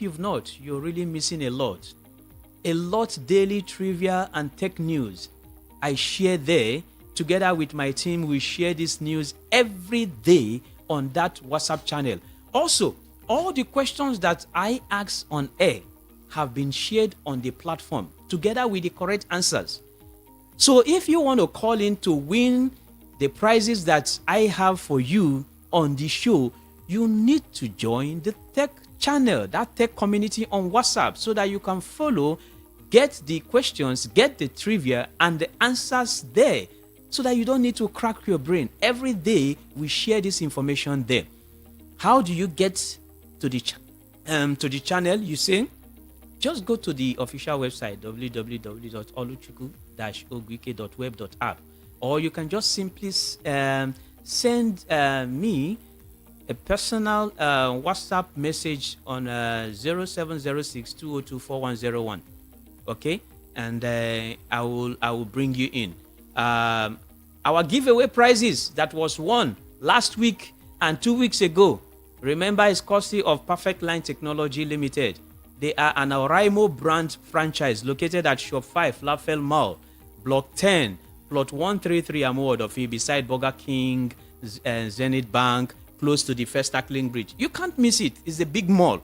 you've not, you're really missing a lot. A lot daily trivia and tech news I share there. Together with my team, we share this news every day on that WhatsApp channel. Also, all the questions that I ask on air have been shared on the platform together with the correct answers. So if you want to call in to win the prizes that I have for you on the show, you need to join the tech channel, that tech community on WhatsApp, so that you can follow, get the questions, get the trivia and the answers there, so that you don't need to crack your brain. Every day we share this information there. How do you get to the channel? You say, just go to the official website www.oluchuku-ogwike.web.app, or you can just simply send me a personal WhatsApp message on 0706 202 okay, and I will bring you in. Our giveaway prizes that was won last week and 2 weeks ago, remember, is courtesy of Perfect Line Technology Limited. They are an Oraimo brand franchise located at Shop 5, Lafell Mall, Block 10, Plot 133 Amodofi, beside Burger King, Zenith Bank, close to the First Tackling Bridge. You can't miss it. It's a big mall.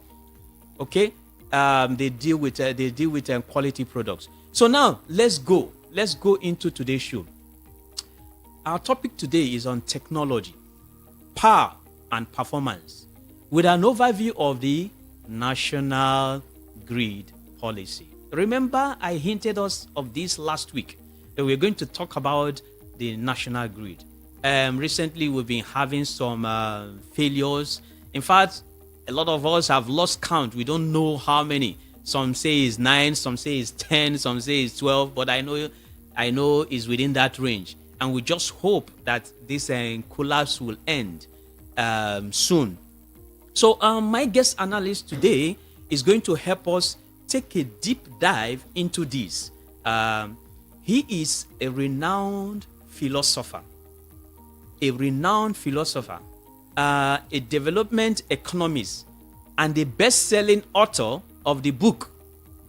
Okay, they deal with quality products. So now let's go into today's show. Our topic today is on technology, power and performance, with an overview of the National Grid Policy. Remember, I hinted us of this last week that we're going to talk about the National Grid. Recently, we've been having some failures. In fact, a lot of us have lost count. We don't know how many. Some say it's 9, some say it's 10, some say it's 12, but I know it's within that range. And we just hope that this collapse will end soon. So my guest analyst today is going to help us take a deep dive into this. He is a renowned philosopher, a development economist, and a best-selling author of the book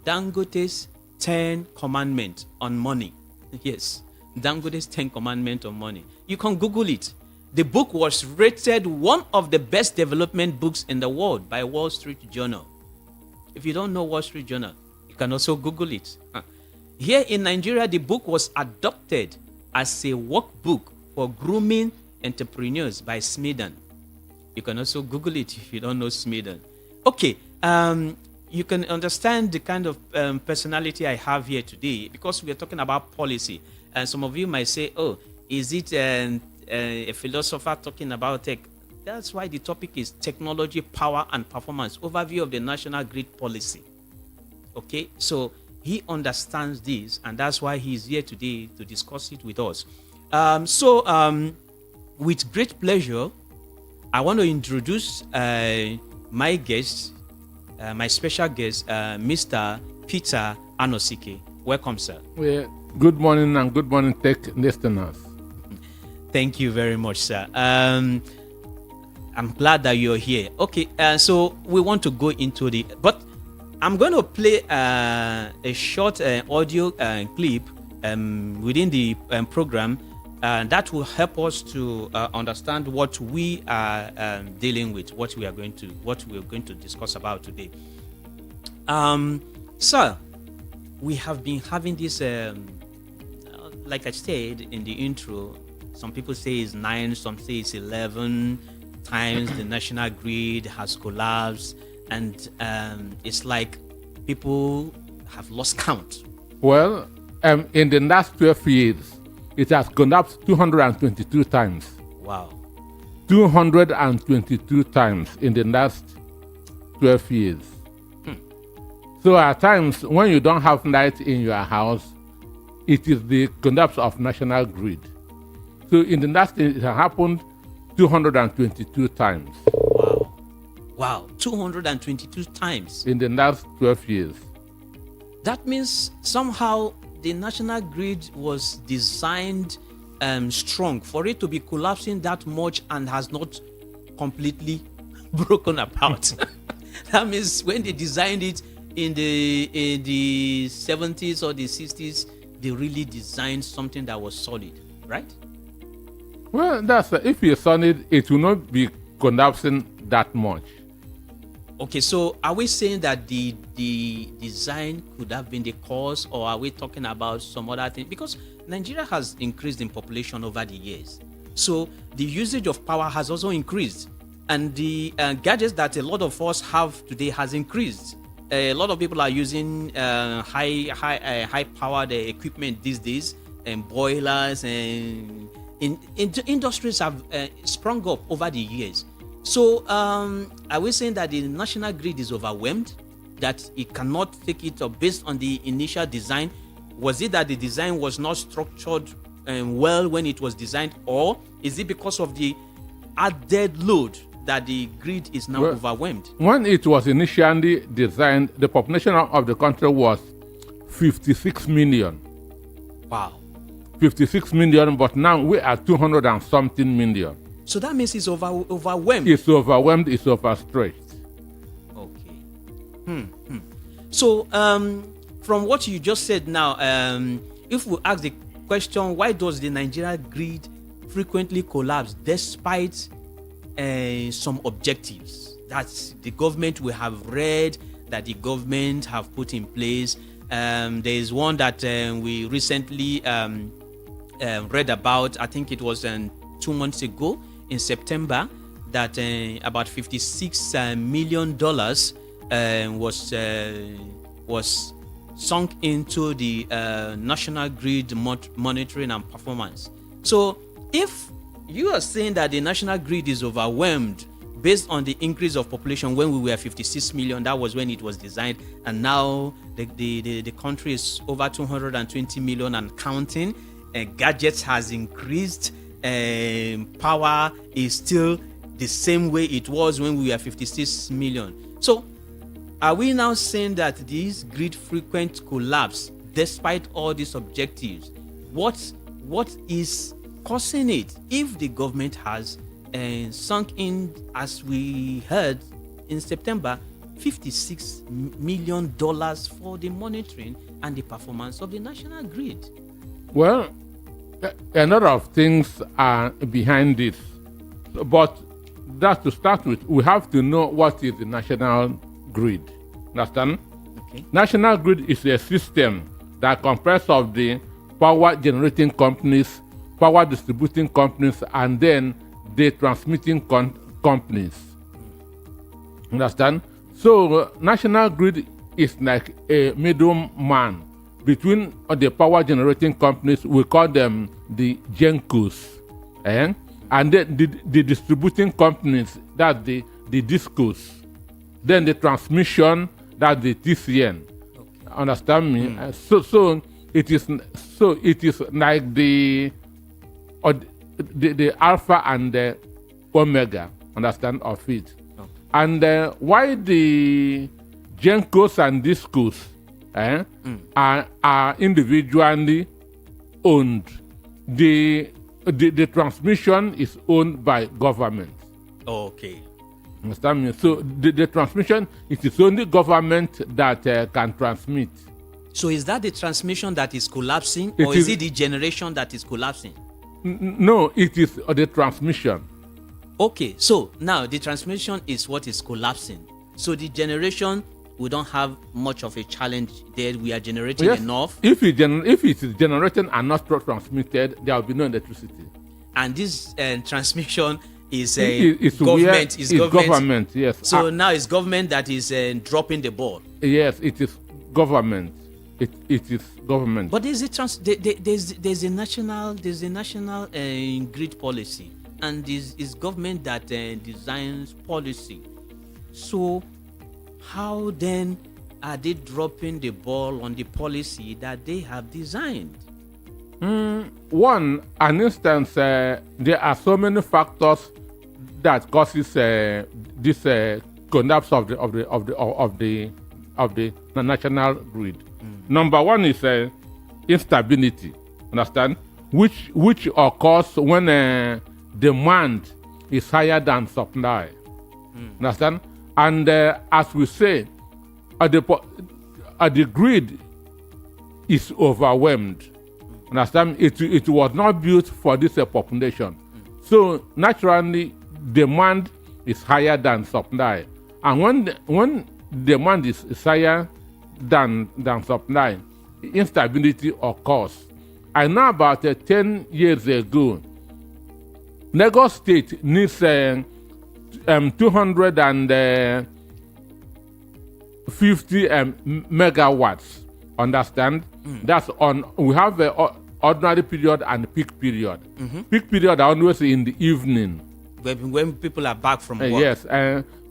Dangote's 10 Commandments on Money. Yes, Dangote's 10 Commandments on Money. You can Google it. The book was rated one of the best development books in the world by Wall Street Journal. If you don't know Wall Street Journal, you can also Google it. Here in Nigeria, the book was adopted as a workbook for grooming entrepreneurs by Smeden. You can also Google it if you don't know Smeden. Okay, you can understand the kind of personality I have here today, because we are talking about policy. And some of you might say, oh, is it a philosopher talking about tech? That's why the topic is technology, power, and performance, overview of the National Grid Policy. Okay, so he understands this, and that's why he's here today to discuss it with us. With great pleasure, I want to introduce my guest, my special guest, Mr. Peter Anosike. Welcome, sir. Well, good morning and good morning, tech listeners. Thank you very much, sir. I'm glad that you're here. Okay, so we want to go into but I'm going to play a short audio clip within the program that will help us to understand what we are dealing with, what we're going to discuss about today. Sir, we have been having this, like I said in the intro. Some people say it's 9, some say it's 11 times the national grid has collapsed, and it's like people have lost count. Well, in the last 12 years, it has collapsed 222 times. Wow. 222 times in the last 12 years. So at times, when you don't have light in your house, it is the collapse of national grid. So in the last, it has happened 222 times. Wow, 222 times. In the last 12 years. That means somehow the national grid was designed strong for it to be collapsing that much and has not completely broken apart. That means when they designed it in the 70s or the 60s, they really designed something that was solid, right? Well, that's if you're solid, it will not be collapsing that much. Okay, so are we saying that the design could have been the cause, or are we talking about some other thing? Because Nigeria has increased in population over the years, so the usage of power has also increased, and the gadgets that a lot of us have today has increased. A lot of people are using high powered equipment these days, and boilers, and industries have sprung up over the years. So are we saying that the national grid is overwhelmed, that it cannot take it up based on the initial design? Was it that the design was not structured well when it was designed, or is it because of the added load that the grid is now overwhelmed? When it was initially designed, the population of the country was 56 million. Wow. 56 million, but now we are 200 and something million. So that means it's overwhelmed. It's overwhelmed, it's overstretched. Okay. So from what you just said now, if we ask the question, why does the Nigeria grid frequently collapse despite some objectives that the government will have read, that the government have put in place? There is one that we recently read about. I think it was 2 months ago in September, that about $56 million was sunk into the national grid monitoring and performance. So if you are saying that the national grid is overwhelmed based on the increase of population, when we were 56 million, that was when it was designed, and now the country is over 220 million and counting, gadgets has increased, power is still the same way it was when we were 56 million. So are we now saying that this grid frequent collapse, despite all these objectives, what is causing it? If the government has sunk in, as we heard in September, $56 million for the monitoring and the performance of the national grid. Well, a lot of things are behind this, but that to start with, we have to know what is the national grid. Understand? Okay. National grid is a system that comprises of the power generating companies, power distributing companies, and then the transmitting companies. Understand? So national grid is like a middleman between the power generating companies. We call them the GENCOs, and then the distributing companies, that's the DISCOs. Then the transmission, that's the TCN. Okay. Understand me? So it is like the alpha and the omega, understand, of it. Okay. And why the GENCOs and DISCOs are individually owned. The transmission is owned by government. Okay. Understand me? So the transmission, it is only government that can transmit. So is that the transmission that is collapsing, or is it the generation that is collapsing? No, it is the transmission. Okay, so now the transmission is what is collapsing. So the generation, we don't have much of a challenge there. We are generating enough. If it is generated and not transmitted, there will be no electricity. And this transmission is government. It's government. Yes. So now it's government that is dropping the ball. Yes, it is government. It is government. But there's a national grid policy, and this is government that designs policy. So how then are they dropping the ball on the policy that they have designed? An instance, there are so many factors that causes this collapse of the national grid. Number one is instability. Understand? Which occurs when demand is higher than supply. Understand? And as we say, the grid is overwhelmed. Understand? It was not built for this population. So naturally, demand is higher than supply. And when demand is higher than supply, instability occurs. I know about 10 years ago, Lagos State needs 250 megawatts. Understand? That's on. We have ordinary period and peak period. Peak period are always in the evening. When people are back from work. Yes.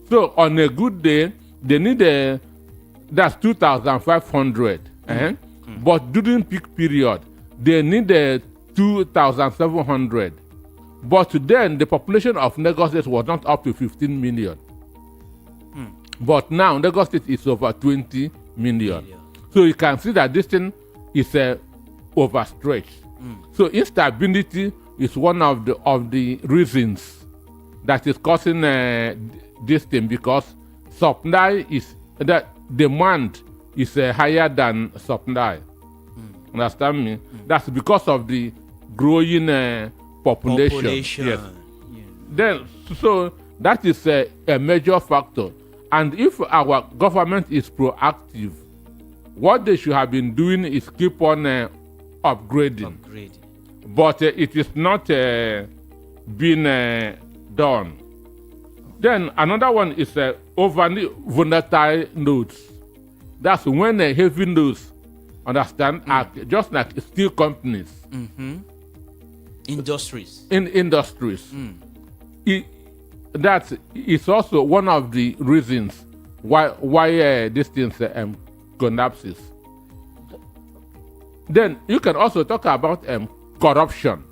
So on a good day, they need that's 2,500. But during peak period, they need 2,700. But then the population of Lagos State was not up to 15 million. But now Lagos State is over 20 million. So you can see that this thing is overstretched. So instability is one of the reasons that is causing this thing, because supply is that demand is higher than supply. Understand me? That's because of the growing population. Yes. Yeah. Then so that is a major factor. And if our government is proactive, what they should have been doing is keep on upgrading. But it is not being done. Then another one is overly volatile nodes. That's when heavy nodes, understand, are just like steel companies. Industries. In industries. That is also one of the reasons why these things collapses. Then you can also talk about corruption.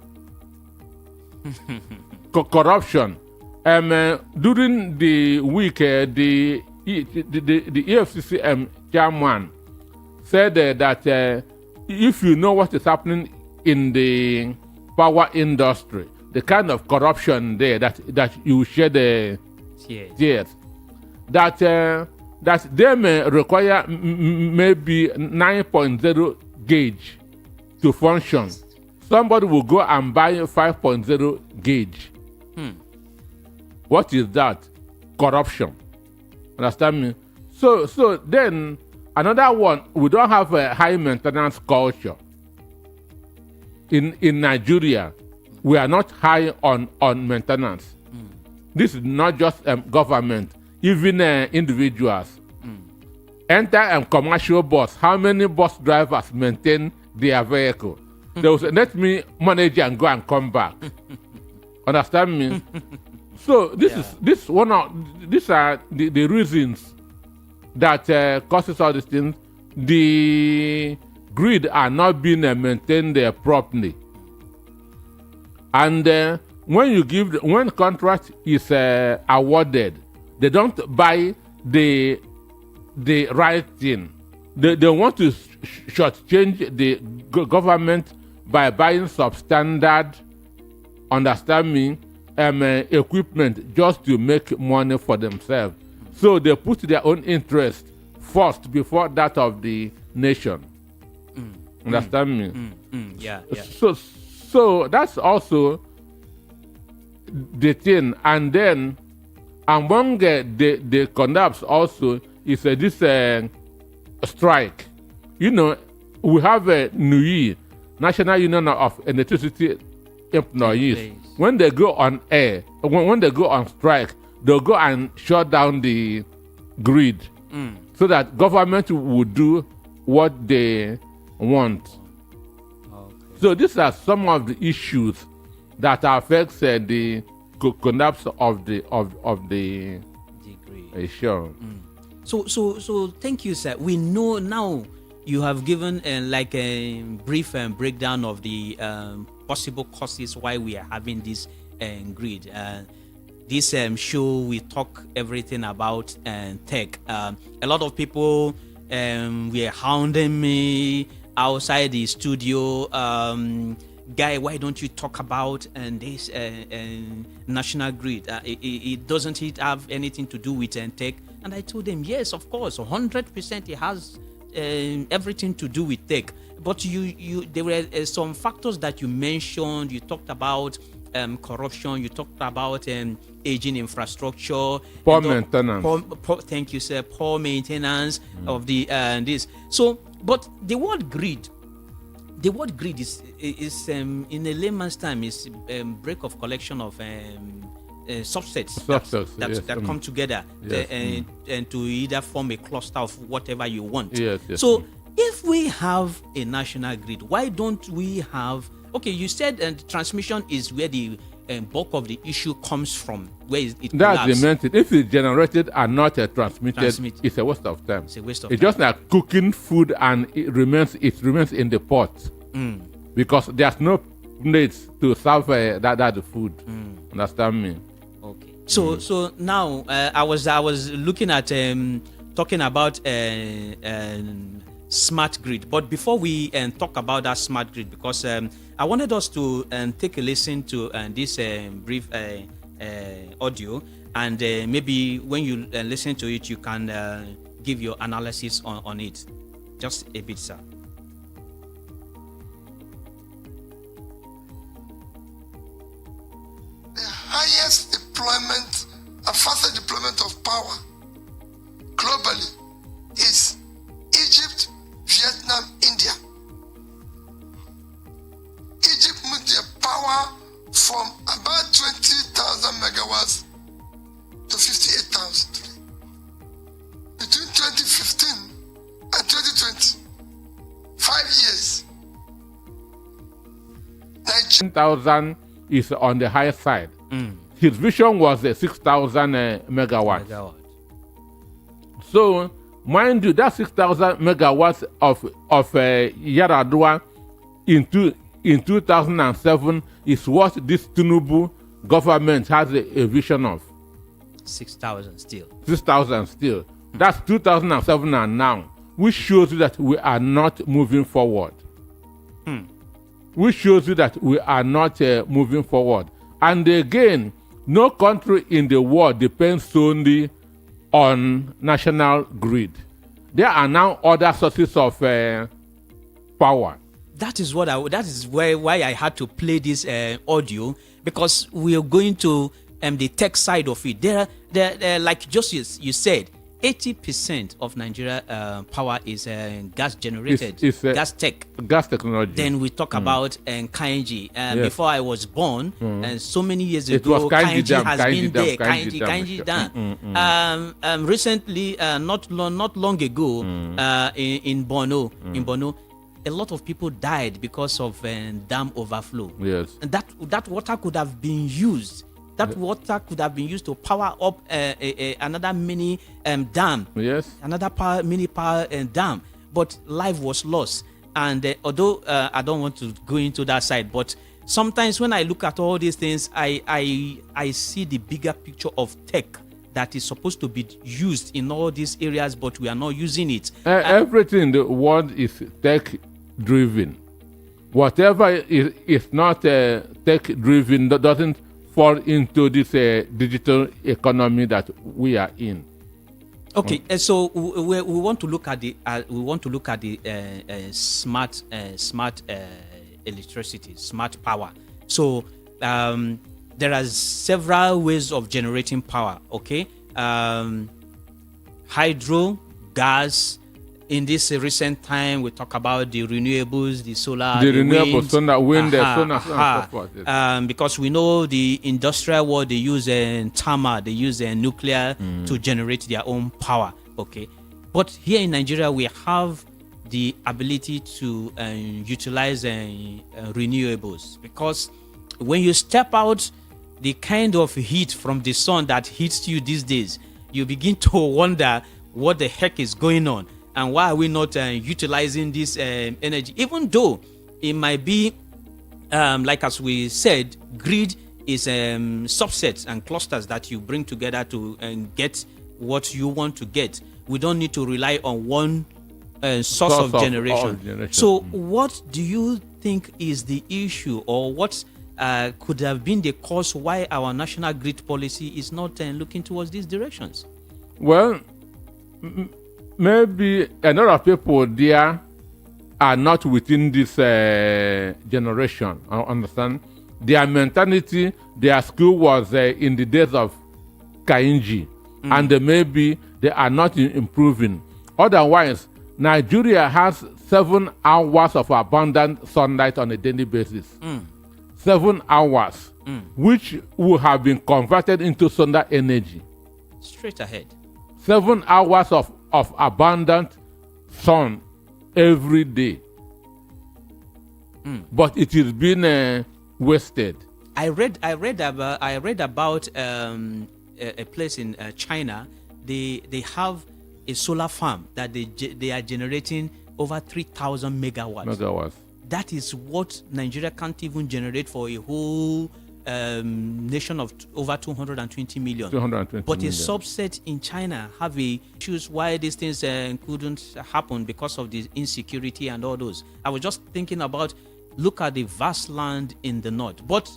Corruption. During the week, the EFCC chairman said that if you know what is happening in the power industry, the kind of corruption there that you shed tears, that they may require maybe 9.0 gauge to function. Somebody will go and buy 5.0 gauge. What is that? Corruption. Understand me? So then another one, we don't have a high maintenance culture. In Nigeria, we are not high on maintenance. This is not just government, even individuals. Enter a commercial bus. How many bus drivers maintain their vehicle? They will say, let me manage and go and come back. Understand me? So these are the reasons that causes all these things. The grid are not being maintained properly. And when contract is awarded, they don't buy the right thing. They want to shortchange the government by buying substandard, understand me, equipment just to make money for themselves. So they put their own interest first before that of the nation. Understand me? Yeah. So that's also the thing. And then among the collapse also is this strike. You know, we have a NUI, National Union of Electricity Employees. When they go on air, when they go on strike, they'll go and shut down the grid so that government will do what they want. So these are some of the issues that affects the collapse of the Degree. Sure. So thank you, sir. We know now you have given like a brief breakdown of the possible causes why we are having this grid. This show we talk everything about tech. A lot of people were hounding me outside the studio, guy, why don't you talk about this national grid? It doesn't it have anything to do with tech? And I told them, yes, of course, 100% it has everything to do with tech. But there were some factors that you mentioned. You talked about corruption. You talked about aging infrastructure, poor maintenance. Thank you, sir. Poor maintenance of the this. So, but the word grid is in a layman's time is break of collection of subsets that come together and to either form a cluster of whatever you want. So if we have a national grid, why don't we have? Okay, you said transmission is where the bulk of the issue comes from. Where it that's the main thing. If it's generated and not transmitted, it's a waste of time. It's a waste of time. It's just like cooking food and it remains in the pot because there's no place to serve that food. Understand me? Okay. So now I was looking at talking about smart grid, but before we talk about that smart grid, because I wanted us to take a listen to this brief audio, and maybe when you listen to it, you can give your analysis on it. Just a bit, sir. The highest deployment and faster deployment of power globally is Egypt, Vietnam, India. Egypt moved their power from about 20,000 megawatts to 58,000 today. Between 2015 and 2020, 5 years. 10,000 is on the high side. His vision was 6,000 megawatts. So, mind you, that 6,000 megawatts of Yaradua in 2007 is what this Tinubu government has a vision of. 6,000 still. 6,000 still. That's 2007 and now, which shows you that we are not moving forward. Which shows you that we are not moving forward. And again, no country in the world depends solely on national grid. There are now other sources of power. That is why I had to play this audio, because we are going to the tech side of it. There, like just you said, 80% of Nigeria power is gas generated, it's gas tech. Gas technology. Then we talk about Kainji. Before I was born, and so many years It ago, was Kainji Kainji Dam, has Kainji been Dam, there. Kainji Dam. Dam. Recently, not long ago, in Borno, a lot of people died because of dam overflow. Yes. And that water could have been used. That water could have been used to power up another mini dam. Yes. Another mini power dam. But life was lost. And although I don't want to go into that side, but sometimes when I look at all these things, I see the bigger picture of tech that is supposed to be used in all these areas, but we are not using it. Everything in the world is tech-driven. Whatever is not tech-driven doesn't fall into this digital economy that we are in. Okay, so we want to look at the smart electricity, smart power. So there are several ways of generating power. Okay, hydro, gas. In this recent time, we talk about the renewables, the solar, the renewable wind, solar, and so forth. Yes. Because we know the industrial world, they use thermal, they use nuclear to generate their own power. Okay, but here in Nigeria, we have the ability to utilize renewables, because when you step out, the kind of heat from the sun that hits you these days, you begin to wonder what the heck is going on. And why are we not utilizing this energy? Even though it might be, like as we said, grid is subsets and clusters that you bring together to get what you want to get. We don't need to rely on one source of generation. generation. So what do you think is the issue, or what could have been the cause why our national grid policy is not looking towards these directions? Well, maybe a lot of people there are not within this generation. I understand. Their mentality, their school was in the days of Kainji, and maybe they are not improving. Otherwise, Nigeria has 7 hours of abundant sunlight on a daily basis. 7 hours, which will have been converted into solar energy. Straight ahead. 7 hours of abundant sun every day. But it is being wasted. I read about a place in China. They have a solar farm that they are generating over 3,000 megawatts. That is what Nigeria can't even generate for a whole nation of over 220 million. But a subset in China have issues why these things couldn't happen because of the insecurity and all those. I was just thinking about, look at the vast land in the north. But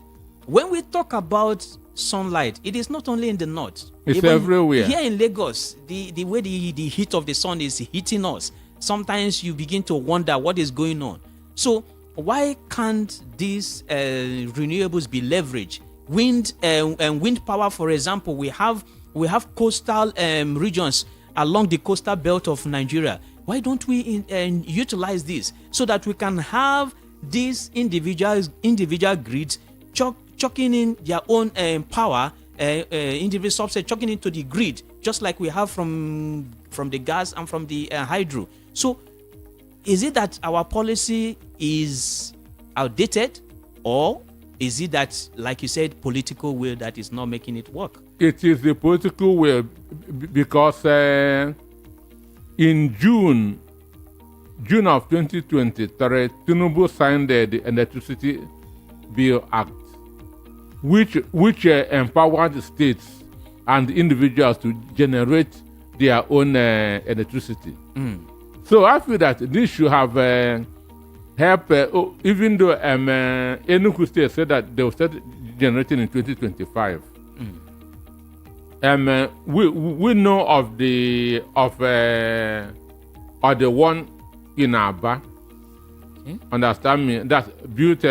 when we talk about sunlight, it is not only in the north. It's everywhere. Here in Lagos, the way the heat of the sun is hitting us, sometimes you begin to wonder what is going on. So why can't these renewables be leveraged? Wind and wind power, for example, we have coastal regions along the coastal belt of Nigeria. Why don't we utilize this so that we can have these individual grids chucking in their own power, individual subset chucking into the grid, just like we have from the gas and from the hydro. So is it that our policy is outdated, or is it that, like you said, political will that is not making it work? It is the political will, because in June of 2023, Tinubu signed the Electricity Bill Act, which empowered states and individuals to generate their own electricity. So I feel that this should have helped, even though Enugu State said that they will start generating in 2025. We know of the one in Aba. Okay. Understand me? That's built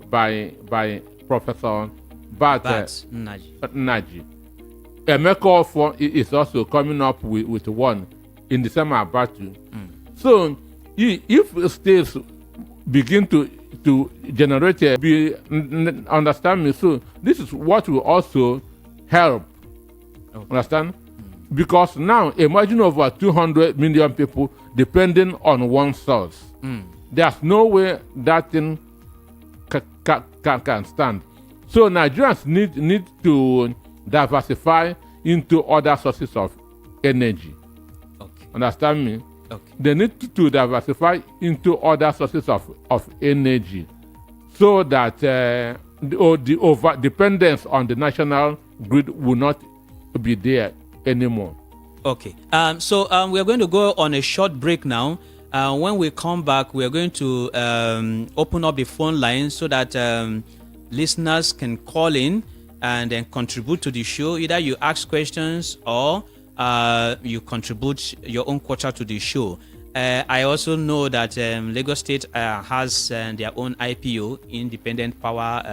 by Professor Bat Naji. Emeka is also coming up with one in the same Abatu. So if states begin to generate understand me, so this is what will also help. Okay. Understand? Because now imagine over 200 million people depending on one source. There's no way that thing can stand. So Nigerians need to diversify into other sources of energy. Okay. Understand me? Okay. They need to diversify into other sources of energy, so that the over dependence on the national grid will not be there anymore. Okay. So we are going to go on a short break now. When we come back, we are going to open up the phone line so that listeners can call in and then contribute to the show. Either you ask questions or you contribute your own quota to the show. I also know that Lagos State has their own IPO, Independent Power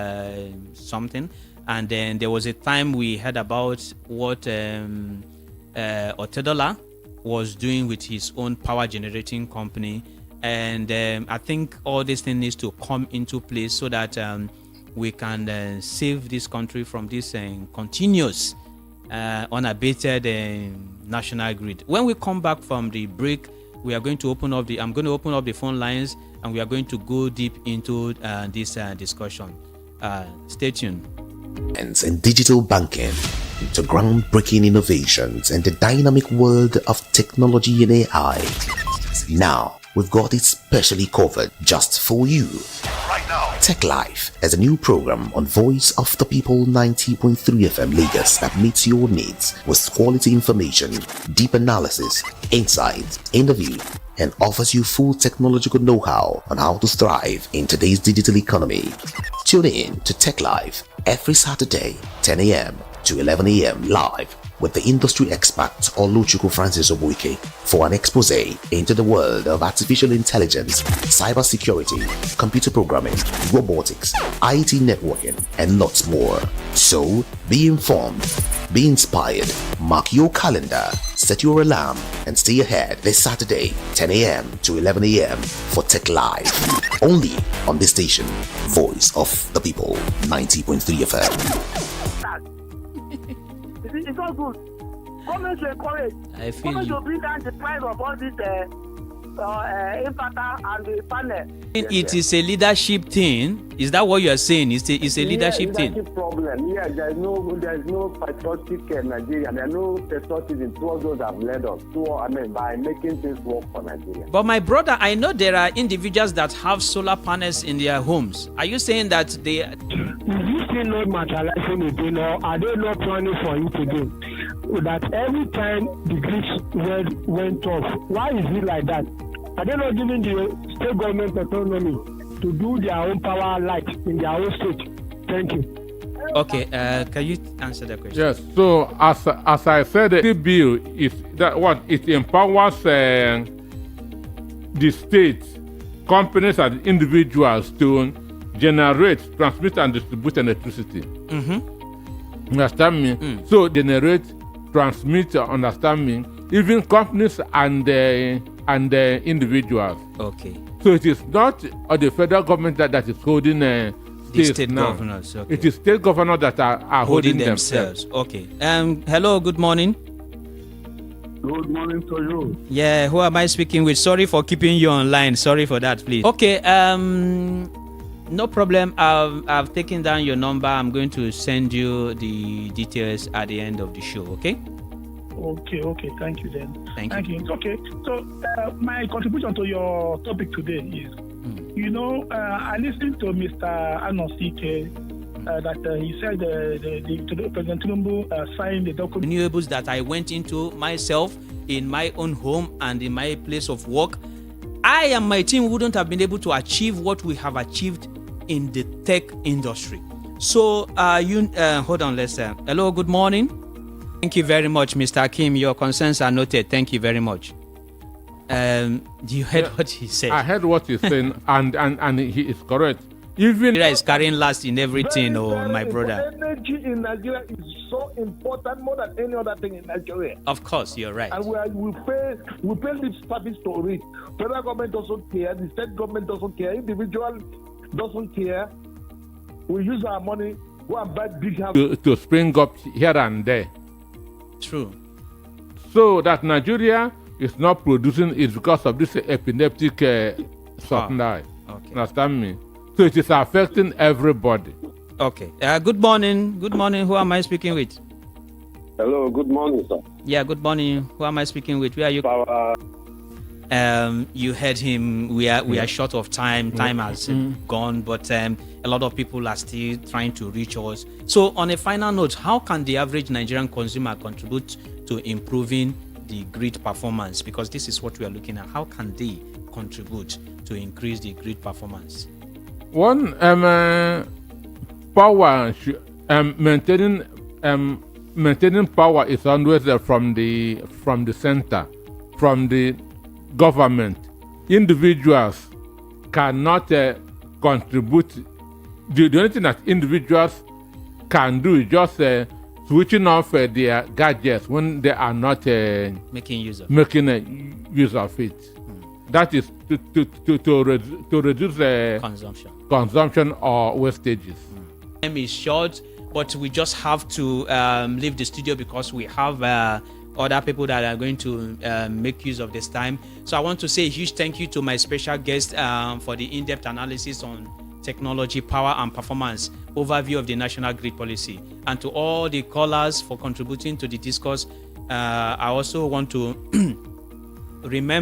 something. And then there was a time we heard about what Otedola was doing with his own power generating company. And I think all this thing needs to come into place so that we can save this country from this continuous, unabated national grid. When we come back from the break, we are going to I'm going to open up the phone lines, and we are going to go deep into this discussion. Stay tuned. And digital banking into groundbreaking innovations and the dynamic world of technology and AI. Now, we've got it specially covered just for you. Right now. Tech Life is a new program on Voice of the People 90.3 FM Lagos that meets your needs with quality information, deep analysis, insights, interview, and offers you full technological know-how on how to thrive in today's digital economy. Tune in to Tech Live every Saturday, 10 a.m. to 11 a.m. live with the industry expert Oluchukwu Francis Obuike for an expose into the world of artificial intelligence, cybersecurity, computer programming, robotics, IT networking, and lots more. So, be informed, be inspired, mark your calendar, set your alarm, and stay ahead this Saturday, 10 a.m. to 11 a.m. for Tech Live. Only on this station, Voice of the People, 90.3 FM. It's not good. Government should encourage. I feel Government you. should bring down the price of all these inverter and the panel. It is a leadership thing. Is that what you are saying? It's a leadership thing. Leadership problem. Yeah, there's no patriotic Nigeria. There are no patriotism towards those that have led us. By making things work for Nigeria. But my brother, I know there are individuals that have solar panels in their homes. Are you saying that they? Is this still not materializing again, or are they not planning for it again? That every time the grid went off, why is it like that? Are they not giving the state government autonomy to do their own power light in their own state? Thank you. Okay, can you answer the question? Yes. So as I said, the bill is that what it empowers the state, companies, and individuals to generate, transmit, and distribute electricity. Mm-hmm. Understand me? So generate, transmit, understand me? Even companies and individuals. Okay. So it is not the federal government that is holding The state now. governors. Okay. It is state governors that are holding themselves. Okay. Hello. Good morning. Good morning to you. Yeah. Who am I speaking with? Sorry for keeping you online. Sorry for that, please. Okay. No problem. I've taken down your number. I'm going to send you the details at the end of the show. Okay. Okay. Thank you then. Thank you. Okay. So my contribution to your topic today is, I listened to Mr. Anosike that he said the President Tinubu signed the document. Renewables that I went into myself in my own home and in my place of work, I and my team wouldn't have been able to achieve what we have achieved in the tech industry. So hold on, let's hello, good morning. Thank you very much, Mr. Akim. Your concerns are noted. Thank you very much. You heard what he said. I heard what he's saying, and he is correct. Even Nigeria is carrying last in everything, my brother. Energy in Nigeria is so important, more than any other thing in Nigeria. Of course, you're right. And we pay lip service to it. Federal government doesn't care. The state government doesn't care. Individual doesn't care. We use our money, go and buy big houses to spring up here and there. True. So that Nigeria is not producing is because of this epileptic supply. Okay. Understand me? So it is affecting everybody. Okay. Good morning. Good morning. Who am I speaking with? Hello, good morning, sir. Yeah, good morning. Who am I speaking with? Where are you? You heard him. We are short of time. Time has gone, but a lot of people are still trying to reach us. So, on a final note, how can the average Nigerian consumer contribute to improving the grid performance? Because this is what we are looking at. How can they contribute to increase the grid performance? One power maintaining power is always from the center, from the government. Individuals cannot contribute. The only thing that individuals can do is just switching off their gadgets when they are not Making use of use of it. That is to reduce consumption or wastages. Time is short, but we just have to leave the studio because we have other people that are going to make use of this time. So I want to say a huge thank you to my special guest for the in-depth analysis on technology, power, and performance overview of the national grid policy, and to all the callers for contributing to the discourse. I also want to remember